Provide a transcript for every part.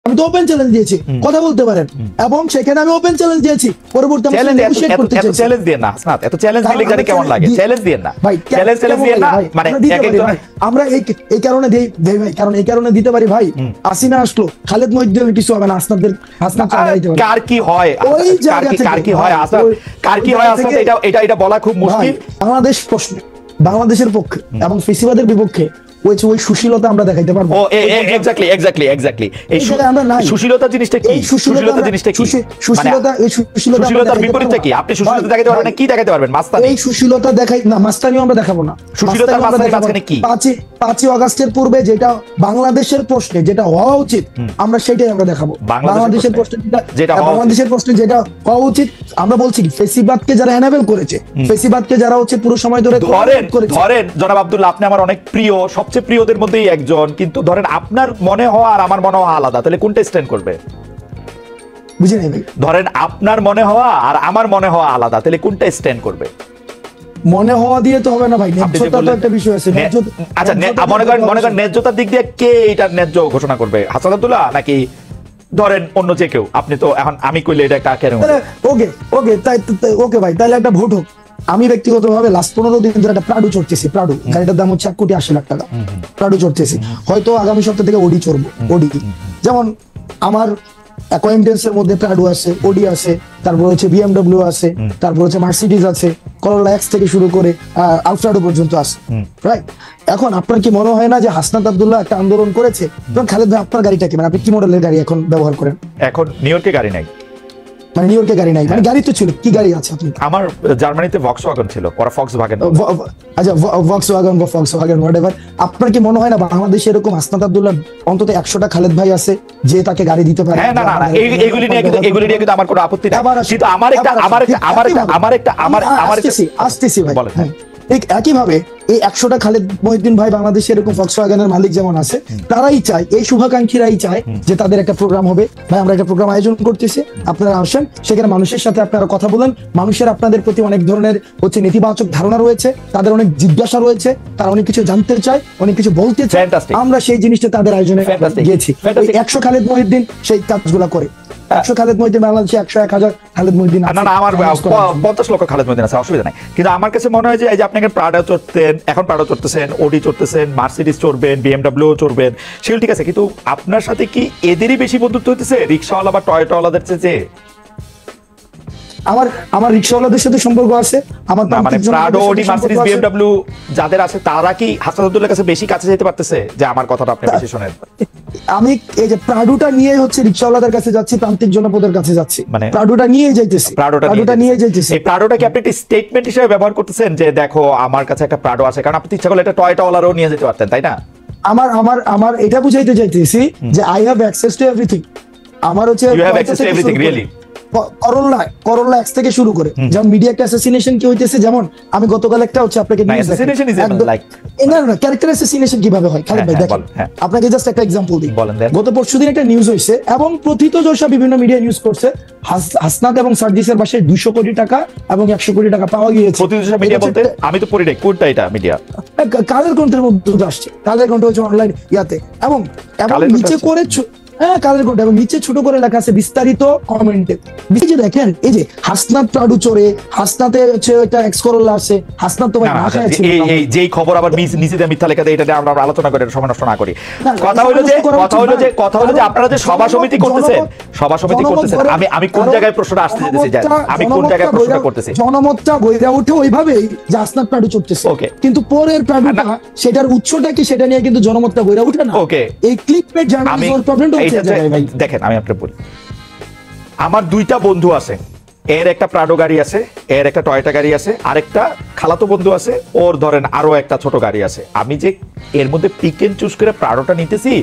আমি তো open challenge দিয়েছি, কথা বলতে পারেন, এবং সেখানে আমি ওপেন চ্যালেঞ্জ দিয়েছি। পরবর্তী চ্যালেঞ্জ দিয়ে না হাসনাত, এত চ্যালেঞ্জ দিলে জানি কেমন লাগে। চ্যালেঞ্জ দিয়ে না ভাই, চ্যালেঞ্জ দিয়ে না মানে আমরা এই কারণে দেই ভাই, কারণ এই কারণে দিতে পারি ভাই, আসিনা আসলো, খালেদ মহিউদ্দিন কিছু হবে না, হাসনাত কার কি হয়, কার কি হয় হাসনাত, কার কি হয় হাসনাত, এটা বলা খুব মুশকিল। বাংলাদেশ প্রশ্ন, বাংলাদেশের পক্ষে এবং ফেসিবাদের বিপক্ষে ওই সুশীলতা আমরা দেখাইতে পারবো। ও এক্স্যাক্টলি এই সুশীলতা জিনিসটা কি? সুশীলতা জিনিসটা কি? সুশীলতার বিপরীতটা কি? আপনি সুশীলতা দেখাতে পারবেন না, কি দেখাতে পারবেন? মাস্তানি। এই সুশীলতা দেখাই না, মাস্তানিও আমরা দেখাবো না। সুশীলতার মাঝখানে কি? 5ই আগস্টের পূর্বে যেটা বাংলাদেশের প্রশ্নে যেটা হওয়া উচিত, আমরা সেটাই আমরা দেখাবো। বাংলাদেশের প্রশ্নে যেটা হওয়া উচিত, আমরা বলছি কি, ফেসিবাদকে যারা এনাবেল করেছে, ফেসিবাদকে যারা হচ্ছে পুরো সময় ধরে ধরেন জনাব আব্দুল্লাহ, আপনি আমার অনেক প্রিয়, সবচেয়ে প্রিয়দের মধ্যেই একজন, কিন্তু ধরেন আপনার মনে হওয়া আর আমার মনে হওয়া আলাদা, তাহলে কোনটা স্ট্যান্ড করবে? বুঝে নেই ভাই। ধরেন আপনার মনে হওয়া আর আমার মনে হওয়া আলাদা, তাহলে কোনটা স্ট্যান্ড করবে? মনে হওয়া দিয়ে তো হবে না ভাই, ন্যায্যতার তো একটা বিষয় আছে। আচ্ছা, মনে করেন ন্যায্যতার দিক দিয়ে কে এটা ন্যায্য ঘোষণা করবে? হাসান আব্দুল্লাহ নাকি ধরেন অন্য যে কেউ? আপনি তো এখন আমি কইলে এটা একটা কেন? ওকে তাই ওকে ভাই, তাহলে একটা ভোট হোক। আমি ব্যক্তিগতভাবে লাস্ট 15 দিন ধরে একটা প্রাডু চড়তেছি, প্রাডু গাড়িটার দাম হচ্ছে 1,80,00,000 টাকা, প্রাডু চড়তেছি। হয়তো আগামী সপ্তাহ থেকে ওডি চড়বো। ওডি যেমন আমার অ্যাকোয়েন্টেন্সের মধ্যে প্রাডু আছে, ওডি আছে, তারপর হচ্ছে বিএমডব্লিউ আছে, তারপর হচ্ছে মার্সিডিজ আছে, করোলা এক্স থেকে শুরু করে আলফ্রাডো পর্যন্ত আছে, রাইট? এখন আপনার কি মনে হয় না যে হাসনাত আব্দুল্লাহ একটা আন্দোলন করেছে? এবং খালেদ ভাই, আপনার গাড়িটা কি, মানে আপনি কি মডেলের গাড়ি এখন ব্যবহার করেন? এখন নিউ ইয়র্কে গাড়ি নাই, মানে নিউ ইয়র্কে গাড়ি নাই, মানে গাড়ি তো ছিল, কি গাড়ি আছে আপনি? আমার জার্মানিতে ভক্সওয়াগন ছিল, পরে ফক্সওয়াগন। আচ্ছা, ভক্সওয়াগন বা ফক্সওয়াগন হোয়াটএভার। আপনার কি মনে হয় না বাংলাদেশে এরকম হাসনাত আব্দুল্লাহ অন্তত 100টা খালেদ ভাই আছে যে তাকে গাড়ি দিতে পারে? হ্যাঁ, না এগুলি নিয়ে কিন্তু আমার কোনো আপত্তি নেই, কিন্তু আসতেছি ভাই। ঠিক একইভাবে এই 100টা খালেদ মহিউদ্দিন ভাই বাংলাদেশে এরকম ফক্সওয়াগনের মালিক যেমন আছে, তারাই চায়, এই শুভাকাঙ্ক্ষীরাই চায় যে তাদের একটা প্রোগ্রাম হবে। ভাই, আমরা একটা প্রোগ্রাম আয়োজন করতেছি, আপনারা আসেন, সেখানে মানুষের সাথে আপনারা কথা বলেন। মানুষের আপনাদের প্রতি অনেক ধরনের হচ্ছে নেতিবাচক ধারণা রয়েছে, তাদের অনেক জিজ্ঞাসা রয়েছে, তারা অনেক কিছু জানতে চায়, অনেক কিছু বলতে চায়। আমরা সেই জিনিসটা তাদের আয়োজনে গিয়েছি। 100 খালেদ মহিউদ্দিন সেই কাজগুলো করে। 100 খালেদ মহিউদ্দিন বাংলাদেশে 100-1000 খালেদ মহিউদ্দিন আছে। না, আমার 50 লক্ষ খালেদ মহিউদ্দিন আছে, অসুবিধা নাই। কিন্তু আমার কাছে মনে হয় যে এই যে আপনি প্রাডো চড়তেন, এখন প্রাডো চড়তেছেন, ওডি চড়তেছেন, মার্সিডিজ চড়বেন, বিএমডব্লিউ চড়বেন, সেগুলো ঠিক আছে, কিন্তু আপনার সাথে কি এদেরই বেশি বন্ধুত্ব হইতেছে রিক্সাওয়ালা বা টয়োটাওয়ালাদের চেয়ে? আমার রিক্সাওয়ালাদের সাথে সম্পর্ক আছে, আমার মানে প্রাডো, ওডি, মার্সিডিজ, বিএমডব্লিউ যাদের আছে, তারা কি হাসনাত আব্দুল্লাহর কাছে বেশি কাছে যেতে পারতেছে যে আমার কথাটা আপনি বেশি শুনেন? আমি এই যে প্রাডুটা নিয়ে হচ্ছে রিক্সাওয়ালাদের কাছে যাচ্ছি, প্রান্তিক জনপদের কাছে যাচ্ছি, মানে প্রাডুটা নিয়ে যাইতেছি, প্রাডুটা নিয়ে যাইতেছি। এই প্রাডোটা কি আপনি একটা স্টেটমেন্ট হিসেবে ব্যবহার করতেছেন যে দেখো আমার কাছে একটা প্রাডো আছে? কারণ আপনি ইচ্ছা করলে একটা টয়োটাওয়ালারও নিয়ে যেতে পারতেন, তাই না? আমার এটা বুঝাইতে চাইতেছি যে I have access to everything. আমার হচ্ছে you have access to everything, really. Corolla X থেকে শুরু করে যেমন মিডিয়া একটা অ্যাসাসিনেশন কি হইতেছে, যেমন আমি গতকাল একটা হচ্ছে আপনাকে ক্যারেক্টার অ্যাসাসিনেশন কিভাবে হয় খালেদ ভাই দেখেন, আপনাকে জাস্ট একটা এক্সাম্পল দিই। গত পরশুদিন একটা নিউজ হইছে এবং প্রথিতযশা বিভিন্ন মিডিয়া নিউজ করছে, হাসনাত এবং সার্জিসের বাসায় 200 কোটি টাকা এবং 100 কোটি টাকা পাওয়া গিয়েছে। প্রথিতযশা মিডিয়া বলতে আমি তো পড়ি নাই, কোনটা এটা মিডিয়া? কালের কণ্ঠের মধ্যে আসছে, কালের কণ্ঠ হচ্ছে অনলাইন ইয়াতে, এবং নিচে করে কালের কোনটা এবং নিচে ছোট করে লেখা আছে বিস্তারিত কমেন্টে। নিচে দেখেন এই যে হাসনাত প্রাডু চড়ে, হাসনাতে হচ্ছে একটা এক্স করোলা আছে, হাসনাত তো ভাই ভাষায় আছে। এই যেই খবর আবার নিচে মিথ্যা লেখা দেয়, এটা আমরা আলোচনা করে সময় নষ্ট না করি। কথা হলো যে আপনারা যে সভা সমিতি করতেছেন, আমি কোন জায়গায় প্রশ্নটা আসতে যেতেছি, আমি কোন জায়গায় প্রশ্নটা করতেছি? জনমতটা বইরা উঠে ওইভাবেই যে হাসনাত প্রাডু চড়তেছে, কিন্তু পরের প্রাডুটা সেটার উৎসটা কি সেটা নিয়ে কিন্তু জনমতটা বইরা উঠে না। এই ক্লিকবেট জার্নালিজমের প্রবলেমটা দেখেন, আমি আপনাকে বলি, আমার 2টা বন্ধু আছে, এর একটা প্রাডো গাড়ি আছে, এর একটা টয়োটা গাড়ি আছে, আরেকটা খালাতো বন্ধু আছে, ওর ধরেন আরো একটা ছোট গাড়ি আছে। আমি যে এর মধ্যে পিক এন্ড চুজ করে প্রাডোটা নিতেছি,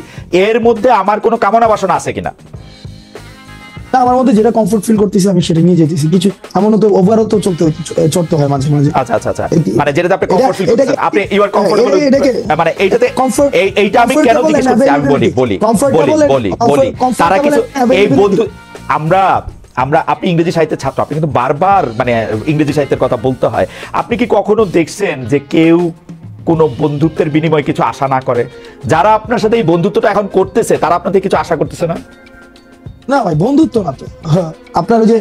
এর মধ্যে আমার কোনো কামনা বাসনা আছে কিনা? আমার মধ্যে যেটা কমফোর্ট ফিল করতেছি আমি সেটা নিয়ে যেতেছি, কিছু এমন তো ওভারও তো চড়তে হয় মাঝে মাঝে। আচ্ছা, মানে যেটাতে আপনি কমফোর্ট ফিল করতেছেন, আপনি ইউ আর কমফোর্টেবল, মানে এইটাতে কমফোর্ট, এইটা আমি কেন জিজ্ঞেস করছি আমি বলি তারা কিছু এই বন্ধু আমরা আপনি ইংরেজি সাহিত্যের ছাত্র, আপনি কিন্তু বারবার মানে ইংরেজি সাহিত্যের কথা বলতে হয়। আপনি কি কখনো দেখছেন যে কেউ কোনো বন্ধুত্বের বিনিময়ে কিছু আশা না করে? যারা আপনার সাথে এই বন্ধুত্বটা এখন করতেছে তারা আপনাদের কিছু আশা করতেছে না? না ভাই বন্ধুত্ব না তো। আপনার ওই যে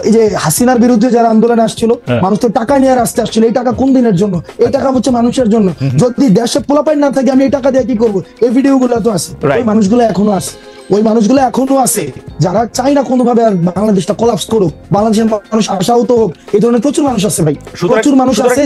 এই যে হাসিনার বিরুদ্ধে যারা আন্দোলনে আসছিল, মানুষ তো টাকা নিয়ে রাস্তায় আসছিল। এই টাকা কোন দিনের জন্য? এই টাকা হচ্ছে মানুষের জন্য। যদি দেশে পোলাপাইন না থাকে আমি এই টাকা দিয়ে কি করবো? এই ভিডিও গুলো তো আছে, ওই মানুষগুলো এখনো আছে, ওই মানুষগুলো এখনো আছে যারা চাই না কোনোভাবে আর বাংলাদেশটা কোলাপস করুক, বাংলাদেশের মানুষ আশাহত হোক। এই ধরনের প্রচুর মানুষ আছে ভাই, প্রচুর মানুষ আছে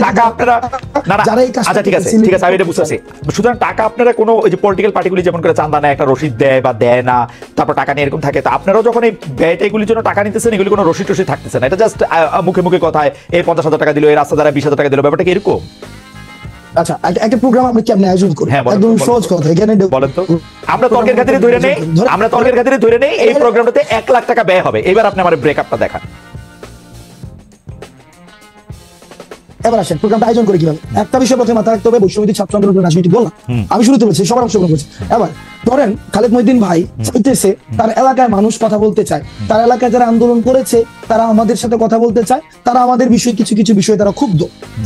যারা এই কাজটা। ঠিক আছে, ঠিক আছে, আমি এটা বুঝতে পারছি। সুতরাং টাকা আপনারা কোনো ওই যে পলিটিক্যাল পার্টিগুলি যেমন করে চাঁদা নেয়, একটা রসিদ দেয় বা দেয় না, তারপর টাকা নিয়ে এরকম থাকে, তো আপনারাও যখন এই ব্যয়টা এগুলির জন্য টাকা নিতেছেন, এগুলি কোনো রসিদ টসিদ থাকতেছে না, এটা জাস্ট মুখে মুখে কথায় এই 50,000 টাকা দিল, এই রাস্তা দ্বারা 20,000 টাকা দিল, ব্যাপারটা কি এরকম? আচ্ছা, একটা প্রোগ্রাম আমরা কেমনে আয়োজন করি? একদম সহজ কথা। এখানে বলেন তো, আমরা তর্কের খাতিরে ধরে নেই এই প্রোগ্রামটাতে 1 লাখ টাকা ব্যয় হবে। এবার আপনি আমার ব্রেকআপটা দেখান। এবার আসেন প্রোগ্রামটা আয়োজন করে কিভাবে। একটা বিষয় প্রথমে মাথায় রাখতে হবে, বৈষম্যবিরোধী ছাত্র আন্দোলন রাজনীতি বললাম, আমি শুরুতে বলছি সবার অংশগ্রহণ করছে। এবার ধরেন খালেদ মহিউদ্দিন ভাই চাইতেছে তার এলাকায় মানুষ কথা বলতে চায়, তার এলাকায় যারা আন্দোলন করেছে তারা আমাদের সাথে কথা বলতে চায়, তারা আমাদের বিষয়ে কিছু কিছু বিষয়ে তারা ক্ষুব্ধ,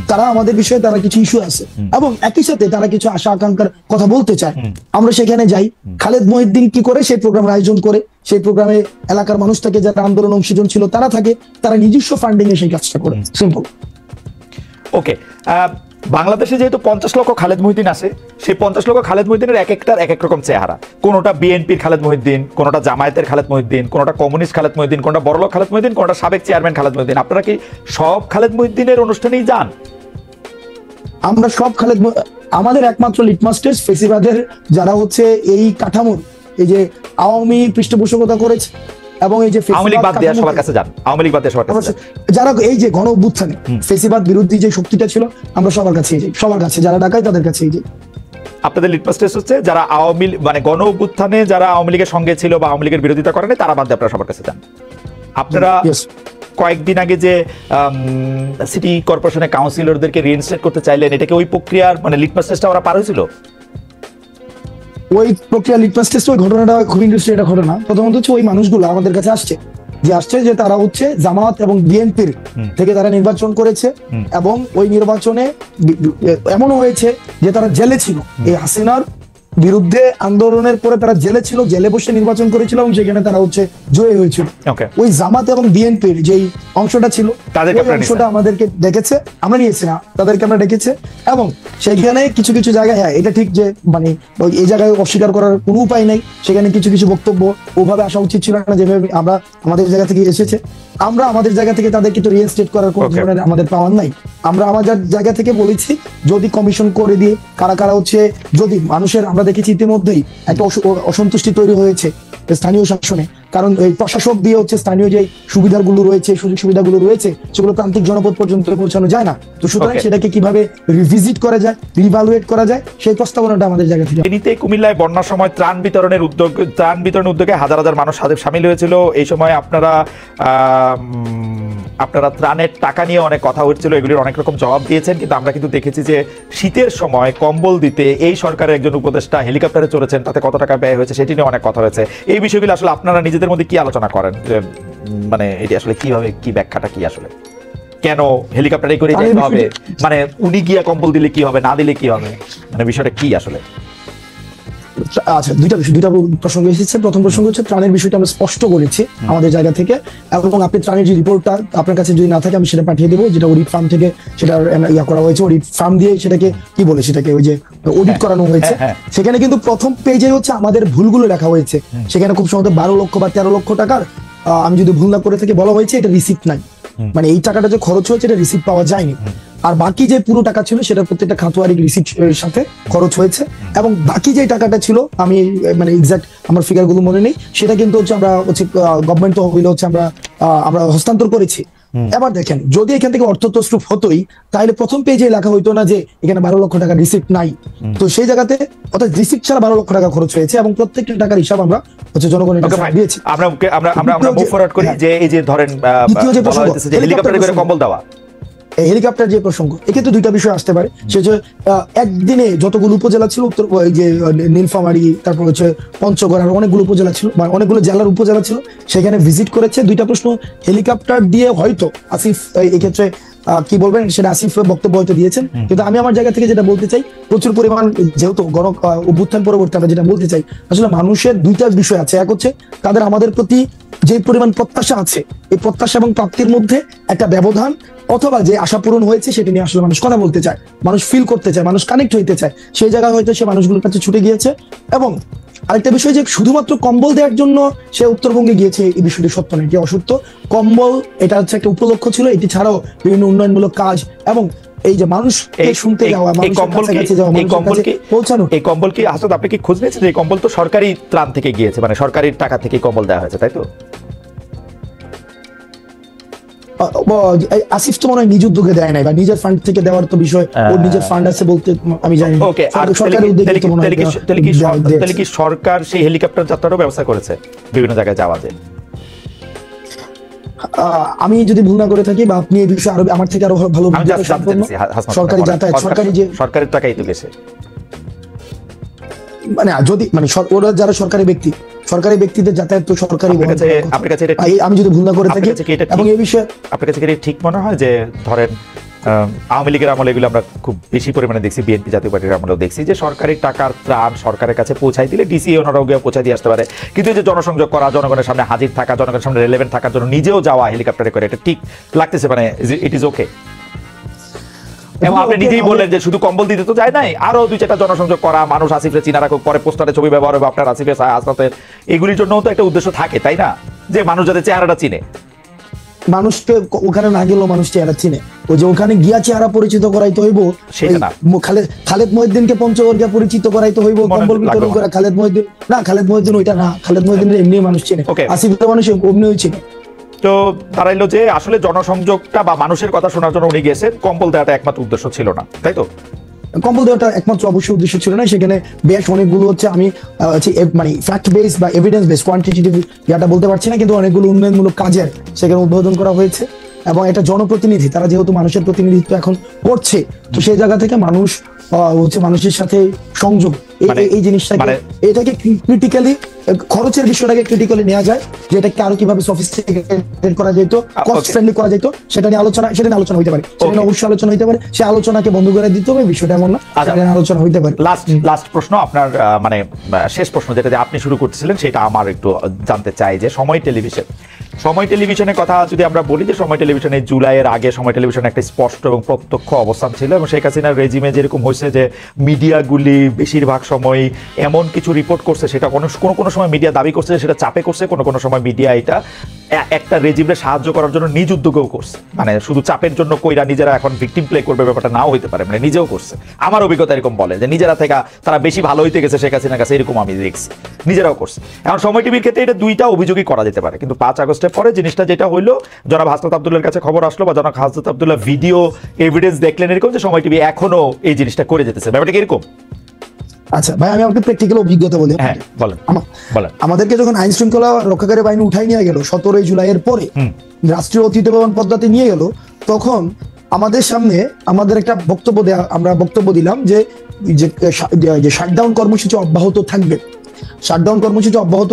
তারা আমাদের বিষয়ে তারা কিছু ইস্যু আছে, এবং একই সাথে তারা কিছু আশা আকাঙ্ক্ষার কথা বলতে চায়। আমরা সেখানে যাই, খালেদ মহিউদ্দিন কি করে সেই প্রোগ্রামের আয়োজন করে, সেই প্রোগ্রামে এলাকার মানুষ থাকে, যারা আন্দোলন অংশীজন ছিল তারা থাকে, তারা নিজস্ব ফান্ডিং এ সেই কাজটা করে। সিম্পল। ওকে, বাংলাদেশে যেহেতু 50 লক্ষ খালেদ মহিউদ্দিন আছে, সেই 50 লক্ষ খালেদ মহিউদ্দিনের এক একটার এক এক রকম চেহারা। কোনোটা বিএনপির খালেদ মহিউদ্দিন, কোনোটা জামায়াতের খালেদ মহিউদ্দিন, কোনোটা কমিউনিস্ট খালেদ মহিউদ্দিন, কোনোটা বড়লোক খালেদ মহিউদ্দিন, কোনোটা সাবেক চেয়ারম্যান খালেদ মহিউদ্দিন। আপনারা কি সব খালেদ মহিউদ্দিনের অনুষ্ঠানেই যান? আমরা সব খালেদ, আমাদের একমাত্র লিটমাস টেস্ট ফেসিবাদের যারা হচ্ছে এই কাঠামোর এই যে আওয়ামী পৃষ্ঠপোষকতা করেছে এবং এই যে আওয়ামী লীগ বাদ দিয়ে সবার কাছে যান, আওয়ামী লীগ বাদ দিয়ে সবার কাছে যারা এই যে গণ অভ্যুত্থানে ফেসিবাদ বিরোধী যে শক্তিটা ছিল, আমরা সবার কাছে যাই, সবার কাছে যারা ডাকায় তাদের কাছেই যাই। আপনাদের লিটমাস টেস্ট হচ্ছে যারা আওয়ামী মানে গণ অভ্যুত্থানে যারা আওয়ামী লীগের সঙ্গে ছিল বা আওয়ামী লীগের বিরোধিতা করেনি, তারা বাদ দিয়ে আপনারা সবার কাছে যান। আপনারা কয়েকদিন আগে যে সিটি কর্পোরেশনের কাউন্সিলরদেরকে রিইনস্টেট করতে চাইলেন, এটা কি ওই প্রক্রিয়ার মানে লিটমাস টেস্টটা ওরা পার হয়েছিল? ওই প্রক্রিয়া লিটমাস টেস্ট, ওই ঘটনাটা খুব ইন্টারেস্টিং একটা ঘটনা। প্রথমত হচ্ছে ওই মানুষগুলো আমাদের কাছে আসছে যে তারা হচ্ছে জামাত এবং বিএনপির থেকে তারা নির্বাচন করেছে, এবং ওই নির্বাচনে এমনও হয়েছে যে তারা জেলে ছিল, এই হাসিনার বিরুদ্ধে আন্দোলনের পরে তারা জেলে ছিল, জেলে বসে নির্বাচন করেছিল এবং সেখানে তারা হচ্ছে জয়ী হয়েছিল। ওই জামাত এবং বিএনপির যেই অংশটা ছিল, অংশটা আমাদেরকে ডেকেছে, আমরা নিয়েছি না, তাদেরকে আমরা ডেকেছে, এবং সেখানে কিছু কিছু জায়গায়, হ্যাঁ এটা ঠিক যে মানে এই জায়গায় অস্বীকার করার কোনো উপায় নাই, সেখানে কিছু কিছু বক্তব্য ওভাবে আসা উচিত ছিল না যেভাবে আমরা আমাদের জায়গা থেকে এসেছে। আমরা আমাদের জায়গা থেকে তাদের কিন্তু রিইনস্টেট করার কোনো ধরনের আমাদের পাওয়ার নাই। আমরা আমাদের জায়গা থেকে বলেছি যদি কমিশন করে দিয়ে কারা কারা হচ্ছে, যদি মানুষের, আমরা দেখেছি ইতিমধ্যেই একটা অসন্তুষ্টি তৈরি হয়েছে স্থানীয় শাসনে, কারণ এই প্রশাসক দিয়ে হচ্ছে স্থানীয় যে সুবিধাগুলো রয়েছে, সুযোগ সুবিধাগুলো রয়েছে, সেগুলো প্রান্তিক জনপদ পর্যন্ত পৌঁছানো যায় না। তো সুতরাং সেটাকে কিভাবে রিভিজিট করা যায়, রিভালুয়েট করা যায়, সেই প্রস্তাবনাটা আমাদের জায়গা থেকে। এমনিতে কুমিল্লায় বন্যার সময় ত্রাণ বিতরণের উদ্যোগে হাজার হাজার মানুষ সামিল হয়েছিল। এই সময় আপনারা ত্রাণের টাকা নিয়ে অনেক কথা হচ্ছিল, এগুলির অনেক রকম জবাব দিয়েছেন, কিন্তু আমরা কিন্তু দেখেছি যে শীতের সময় কম্বল দিতে এই সরকারের একজন উপদেষ্টা হেলিকপ্টারে চড়েছেন, তাতে কত টাকা ব্যয় হয়েছে সেটি নিয়ে অনেক কথা হয়েছে। এই বিষয়গুলো আসলে আপনারা নিজেদের মধ্যে কি আলোচনা করেন, যে মানে এটি আসলে কিভাবে, কি ব্যাখ্যাটা কি আসলে, কেন হেলিকপ্টারে করে যেতে হবে, মানে উনি গিয়া কম্বল দিলে কি হবে, না দিলে কি হবে, মানে বিষয়টা কি আসলে? আচ্ছা, দুইটা প্রসঙ্গ এসেছে। প্রথম প্রসঙ্গ হচ্ছে ত্রাণের বিষয়টা আমরা স্পষ্ট করেছি আমাদের জায়গা থেকে, এবং আপনি ত্রাণের যে রিপোর্টটা আপনার কাছে যদি না থাকে আমি সেটা পাঠিয়ে দেবো, যেটা অডিট ফার্ম থেকে সেটা ইয়া করা হয়েছে, অডিট ফার্ম দিয়ে সেটাকে কি বলে, সেটাকে ওই যে অডিট করানো হয়েছে। সেখানে কিন্তু প্রথম পেজে হচ্ছে আমাদের ভুলগুলো লেখা হয়েছে, সেখানে খুব সম্ভবত 12 লক্ষ বা 13 লক্ষ টাকার, আমি যদি ভুল না করে থাকি, বলা হয়েছে এটা রিসিপ্ট নাই, মানে এই টাকাটা যে খরচ হয়েছে এটা রিসিপ্ট পাওয়া যায়নি। আর বাকি যে পুরো টাকা ছিল সেটা প্রত্যেকটা খাতওয়ারি রিসিপ্টের সাথে খরচ হয়েছে, এবং বাকি যে টাকাটা ছিল আমি মানে এক্সাক্ট আমার ফিগারগুলো মনে নেই, সেটা কিন্তু হচ্ছে আমরা হচ্ছে গভর্নমেন্ট তহবিল হচ্ছে আমরা হস্তান্তর করেছি। এবার দেখেন, যদি এখান থেকে অর্থ তছরূপ হতোই তাহলে প্রথম পেজে লেখা হইতো না যে এখানে 12 লক্ষ টাকা রিসিপ্ট নাই। তো সেই জায়গাতে অর্থাৎ রিসিপ্ট ছাড়া 12 লক্ষ টাকা খরচ হয়েছে, এবং প্রত্যেকটা টাকার হিসাব আমরা হচ্ছে জনগণের কাছে দিয়েছি। আমরা মুভ ফরওয়ার্ড করি যে এই যে ধরেন হেলিকপ্টারে করে কম্বল দেওয়া, হেলিকপ্টার যে প্রসঙ্গ, এক্ষেত্রে দুইটা বিষয় আসতে পারে। সে যে একদিনে যতগুলো উপজেলা ছিল, উত্তর যে নীলফামারী, তারপর হচ্ছে পঞ্চগড়, আর অনেকগুলো উপজেলা ছিল, মানে অনেকগুলো জেলার উপজেলা ছিল, সেখানে ভিজিট করেছে। দুইটা প্রশ্ন, হেলিকপ্টার দিয়ে হয়তো আসিফ এক্ষেত্রে কি বলবেন সেটা আসিফ বক্তব্য হয়তো দিয়েছেন, কিন্তু আমি আমার জায়গা থেকে যেটা বলতে চাই, প্রচুর পরিমাণ যেহেতু গণ অভ্যুত্থান পরবর্তী আমরা যেটা বলতে চাই, আসলে মানুষের দুইটা বিষয় আছে। এক হচ্ছে তাদের আমাদের প্রতি যে পরিমাণ প্রত্যাশা আছে, এই প্রত্যাশা এবং প্রাপ্তির মধ্যে একটা ব্যবধান, অথবা যে আশা পূরণ হয়েছে সেটা নিয়ে আসলে মানুষ কথা বলতে চায়, মানুষ ফিল করতে চায়, মানুষ কানেক্ট হইতে চায়, সেই জায়গায় হয়তো সে মানুষগুলোর কাছে ছুটে গিয়েছে। এবং আরেকটা বিষয় যে শুধুমাত্র কম্বল দেওয়ার জন্য সে উত্তরবঙ্গে গিয়েছে, এই বিষয়টি সত্য নয়, এটি অসত্য। কম্বল এটা হচ্ছে একটা উপলক্ষ ছিল, এটি ছাড়াও বিভিন্ন উন্নয়নমূলক কাজ এবং এই যে মানুষ শুনতে যাওয়া, মানুষের কাছে যাওয়া, মানুষের কাছে পৌঁছানো। এই কম্বল কি আসলে আপনি কি খোঁজ নিয়েছেন? এই কম্বল তো সরকারি ত্রাণ থেকে গিয়েছে, মানে সরকারি টাকা থেকে কম্বল দেওয়া হয়েছে, তাই তো? আসিফ তো মনে হয় নিজ উদ্যোগে দেয় নাই, বা নিজের ফান্ড থেকে দেওয়ার তো বিষয়, ওর নিজের ফান্ড আছে বলতে আমি জানি না। ওকে, সরকারি উদ্যোগে তো মনে হয় তাহলে কি সরকার সেই হেলিকপ্টার যাত্রারও ব্যবস্থা করেছে বিভিন্ন জায়গায় যাওয়া যায়? আমি যদি ভুল না করে থাকি, বা আপনি এই বিষয়ে আরো আমার থেকে আরো ভালো সরকারি যাতায়াত, সরকারি যে সরকারের টাকাই তো গেছে, মানে যদি মানে ওরা যারা সরকারি ব্যক্তি, সরকারি ব্যক্তিদের যাতায়াত তো সরকারি। আপনার কাছে আমি যদি ভুল না করে থাকি, এবং এই বিষয়ে আপনার কাছে কি ঠিক মনে হয় যে ধরেন আওয়ামী লীগের আমলে এগুলো আমরা খুব বেশি পরিমাণে দেখছি, বিএনপি জাতীয় পার্টির আমলেও দেখছি যে সরকারি টাকার ত্রাণ সরকারের কাছে পৌঁছাই দিলে ডিসি ওনারাও গিয়ে পৌঁছাই দিয়ে আসতে পারে, কিন্তু যে জনসংযোগ করা, জনগণের সামনে হাজির থাকা, জনগণের সামনে রেলেভেন্ট থাকার জন্য নিজেও যাওয়া হেলিকপ্টারে করে, এটা ঠিক লাগতেছে? মানে ইট ইজ ওকে? এবং আপনি নিজেই বললেন যে শুধু কম্বল দিতে তো যায় নাই, আরো 2-4টা জনসংযোগ করা, মানুষ আসিফের চিনা রাখুক, পরে পোস্টারে ছবি ব্যবহার হবে আপনার আসিফের হাসনাতের, এগুলির জন্যও তো একটা উদ্দেশ্য থাকে, তাই না? যে মানুষ যাতে চেহারাটা চিনে। মানুষকে ওখানে না গেলেও মানুষ চেহারা চিনে, ওই যে ওখানে গিয়া চেহারা পরিচিত করাইতে হইব, খালেদ মহিউদ্দিনকে পঞ্চগড়কে পরিচিত করাইতে হইব, কম্বল বিতরণ করে খালেদ মহিউদ্দিন না, খালেদ মহিউদ্দিন ওইটা না, খালেদ মহিউদ্দিনের এমনি মানুষ চিনে, আসিফের মানুষ এমনিও চিনে। তো দাঁড়াইলো যে আসলে জনসংযোগটা বা মানুষের কথা শোনার জন্য উনি গেছেন, কম্বল দেওয়াটা একমাত্র উদ্দেশ্য ছিল না, তাই তো? কম্বল দেওয়াটা একমাত্র অবশ্যই উদ্দেশ্য ছিল না, সেখানে বেশ অনেকগুলো হচ্ছে আমি মানে ফ্যাক্ট বেস বা এভিডেন্স বেস, কোয়ান্টিটেটিভ ইয়াটা বলতে পারছি না, কিন্তু অনেকগুলো উন্নয়নমূলক কাজের সেখানে উদ্বোধন করা হয়েছে। এবং এটা জনপ্রতিনিধি, তারা যেহেতু মানুষের প্রতিনিধিত্ব এখন করছে, তো সেই জায়গা থেকে মানুষ হচ্ছে মানুষের সাথে সংযোগ, এই জিনিসটাকে এটাকে ক্রিটিক্যালি, খরচের বিষয়টাকে ক্রিটিক্যালি নেওয়া যায়, যে এটাকে আরো কিভাবে সফিস্টিকেটেড করা যেত, কস্ট ফ্রেন্ডলি করা যেত, সেটা নিয়ে আলোচনা হইতে পারে, সেটা নিয়ে অবশ্যই আলোচনা হইতে পারে, সেই আলোচনাকে বন্ধ করে দিতে হবে, বিষয়টা এমন না, সেটা নিয়ে আলোচনা হইতে পারে। লাস্ট প্রশ্ন আপনার, মানে শেষ প্রশ্ন যেটা আপনি শুরু করতেছিলেন, সেটা আমার একটু জানতে চাই যে সময় টেলিভিশনের কথা যদি আমরা বলি, যে সময় টেলিভিশনে জুলাইয়ের আগে সময় টেলিভিশন একটা স্পষ্ট এবং প্রত্যক্ষ অবস্থান ছিল, এবং শেখ হাসিনার রেজিমে যেরকম হয়েছে যে মিডিয়াগুলি বেশিরভাগ সময় এমন কিছু রিপোর্ট করছে, সেটা কোনো সময় মিডিয়া দাবি করছে যে সেটা চাপে করছে, কোনো সময় মিডিয়া এটা একটা রেজিমে সাহায্য করার জন্য নিজ উদ্যোগেও করছে, মানে শুধু চাপের জন্য কইরা নিজেরা এখন ভিকটিম প্লে করবে ব্যাপারটা নাও হইতে পারে, মানে নিজেও করছে। আমার অভিজ্ঞতা এরকম বলে যে নিজেরা থেকে তারা বেশি ভালো হইতে গেছে শেখ হাসিনার কাছে, এরকম আমি দেখছি, নিজেরাও করছে। এখন সময় টিভির ক্ষেত্রে এটা দুইটা অভিযোগই করা যেতে পারে, কিন্তু 5 আগস্টের পরে জিনিসটা যেটা হইলো, জনাব হাসনাত আব্দুল্লাহর কাছে খবর আসলো, বা জনাব হাসনাত আব্দুল্লাহ ভিডিও এভিডেন্স দেখলেন এরকম, যে সময় টিভি এখনো এই জিনিসটা করে যেতেছে, ব্যাপারটা কি এরকম? আচ্ছা ভাই, আমি আপনাকে প্র্যাকটিক্যাল অভিজ্ঞতা বলি। হ্যাঁ বলেন। আমাদেরকে যখন আইন শৃঙ্খলা রক্ষাকারী বাহিনী উঠাই নিয়ে গেল 17 জুলাইয়ের পরে, রাষ্ট্রীয় অতিথি ভবন পদ্মাতে নিয়ে গেল, তখন আমাদের সামনে আমাদের একটা আমরা বক্তব্য দিলাম যে শাটডাউন কর্মসূচি অব্যাহত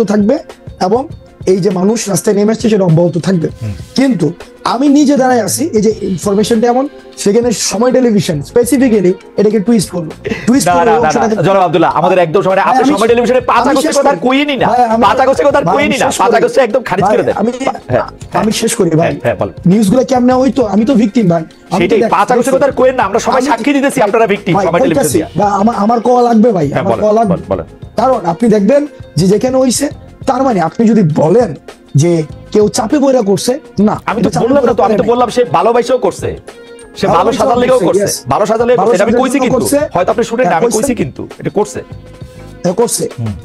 থাকবে, এবং এই যে মানুষ রাস্তায় নেমে আসছে সেটা অব্যাহত থাকবে। কিন্তু আমি নিজে দাঁড়ায় আছি, এই যে ইনফরমেশনটা এমন, সেখানে সময় টেলিভিশন স্পেসিফিক্যালি এটাকে টুইস্ট করলো। জনাব আব্দুল্লাহ, আমাদের একদম সময় আপনি সময় টেলিভিশনে 5 আগস্টের কথা কইনি না, 5 আগস্টের কথা কইনি না, 5 আগস্টে একদম খারিজ করে দেন। আমি শেষ করি ভাই, নিউজগুলো কেমনে হইতো, আমি তো ভিকটিম ভাই, সেটাই 5 আগস্টের কথা কইেন না, আমরা সবাই সাক্ষী দিতেছি আপনারা ভিকটিম সময় টেলিভিশন দিয়া। আমার কল লাগবে ভাই, আমার কল লাগবে, কারণ আপনি দেখবেন যে যেখানে হইছে, তার মানে আপনি যদি বলেন যে কেউ চাপে বইরা করছে, না আমি তো বললাম না, তো আমি তো বললাম সে ভালোবাসাও করছে, সে ভালো সাজার লেগেও করছে, ভালো সাজার লেগে করছে, আমি কইছি, কিন্তু হয়তো আপনি শুনেন না, আমি কইছি কিন্তু এটা করছে।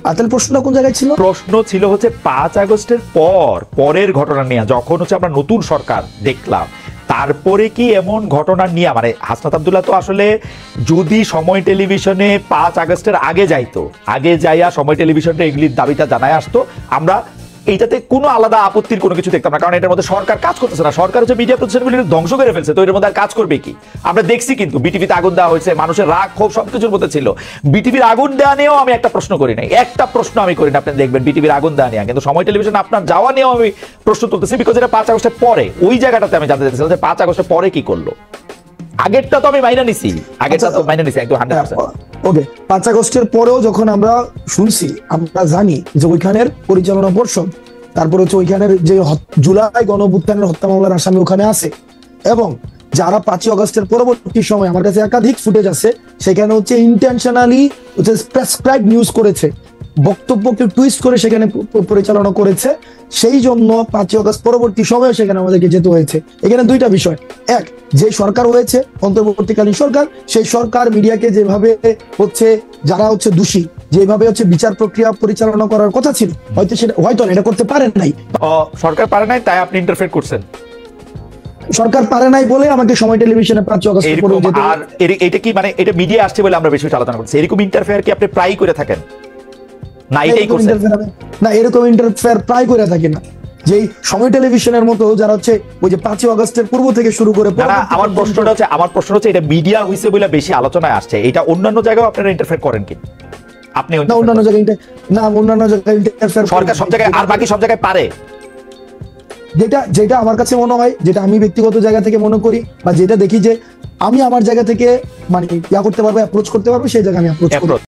আর তাহলে প্রশ্নটা কোন জায়গায় ছিল? প্রশ্ন ছিল হচ্ছে 5 আগস্টের পরের ঘটনা নিয়ে, যখন হচ্ছে আমরা নতুন সরকার দেখলাম, তারপরে কি এমন ঘটনা নিয়ে, মানে হাসনাত আব্দুল্লাহ তো আসলে যদি সময় টেলিভিশনে 5 আগস্টের আগে যাইতো, আগে যাইয়া সময় টেলিভিশনটা এগুলির দাবিটা জানায় আসতো, আমরা এইটাতে কোনো আলাদা আপত্তির কোনো কিছু দেখতাম না, কারণ এটার মধ্যে সরকার কাজ করতেছে না। সরকার হচ্ছে মিডিয়া প্রতিষ্ঠানগুলি ধ্বংস করে ফেলছে, তো এর মধ্যে আর কাজ করবে কি? আমরা দেখছি কিন্তু বিটিভিতে আগুন দেওয়া হয়েছে, মানুষের রাগ ক্ষোভ সবকিছুর মধ্যে ছিল। বিটিভির আগুন দেওয়া নিয়েও আমি একটা প্রশ্ন করি নাই, একটা প্রশ্ন আমি করি না, আপনি দেখবেন বিটিভির আগুন দেওয়া নিয়ে। কিন্তু সময় টেলিভিশন আপনার যাওয়া নিয়েও আমি প্রশ্ন তুলতেছি, বিকজ এটা 5 আগস্টের পরে, ওই জায়গাটাতে আমি জানতে চাইছিলাম যে 5 আগস্টের পরে কি করলো। আগেরটা তো আমি মাইনা নিছি, আগেরটা তো মাইনা নিছি একদম 100%। ওকে, 5 আগস্টের পরেও যখন আমরা শুনছি, আমরা জানি যে ওইখানের পরিচালনা পর্ষদ, তারপর হচ্ছে ওইখানের যে জুলাই গণঅভ্যুত্থানের হত্যা মামলার আসামি ওখানে আছে, এবং যারা 5 আগস্টের পরবর্তী সময়, আমার কাছে একাধিক ফুটেজ আছে, সেখানে হচ্ছে ইন্টেনশনালি হচ্ছে প্রেসক্রাইব নিউজ করেছে, বক্তব্যকে টুইস্ট করে সেখানে পরিচালনা করেছে। সেই জন্য 5 আগস্ট পরবর্তী সময়ে সেখানে আমাদেরকে যেতে হয়েছে। এখানে দুইটা বিষয়, এক, যে সরকার হয়েছে অন্তর্বর্তীকালীন সরকার, সেই সরকার মিডিয়াকে যেভাবে হচ্ছে, যারা হচ্ছে দোষী, যেভাবে হচ্ছে বিচার প্রক্রিয়া পরিচালনা করার কথা ছিল, হয়তো সেটা এটা করতে পারেন নাই। সরকার পারে নাই, তাই আপনি ইন্টারফেয়ার করছেন। সরকার পারে নাই বলে আমাকে সময় টেলিভিশনে 5 আগস্ট পরে যেতে। আর এটা কি মানে এটা মিডিয়া আসছে বলে আমরা বেশি আলোচনা করছি, এরকম ইন্টারফেয়ার কি আপনি প্রায় করে থাকেন? না এটাই করছেন না, এরকম ইন্টারফেয়ার প্রায় করে থাকি না। যেই সময় টেলিভিশনের মতো যারা হচ্ছে ওই যে 5 আগস্টের পূর্ব থেকে শুরু করে, আমার প্রশ্ন হচ্ছে এটা মিডিয়া হইছে বলে বেশি আলোচনায় আসছে, এটা অন্যান্য জায়গায় আপনারা ইন্টারফেয়ার করেন কি? আপনি অন্যান্য জায়গায় ইন্টারফেয়ার সরকার সব জায়গায়, আর বাকি সব জায়গায় পারে। যেটা আমার কাছে মনে হয়, যেটা আমি ব্যক্তিগত জায়গা থেকে মনে করি, বা যেটা দেখি যে আমি আমার জায়গা থেকে মানে করতে পারবো, অ্যাপ্রোচ করতে পারবো, সেই জায়গায় আমি অ্যাপ্রোচ করি।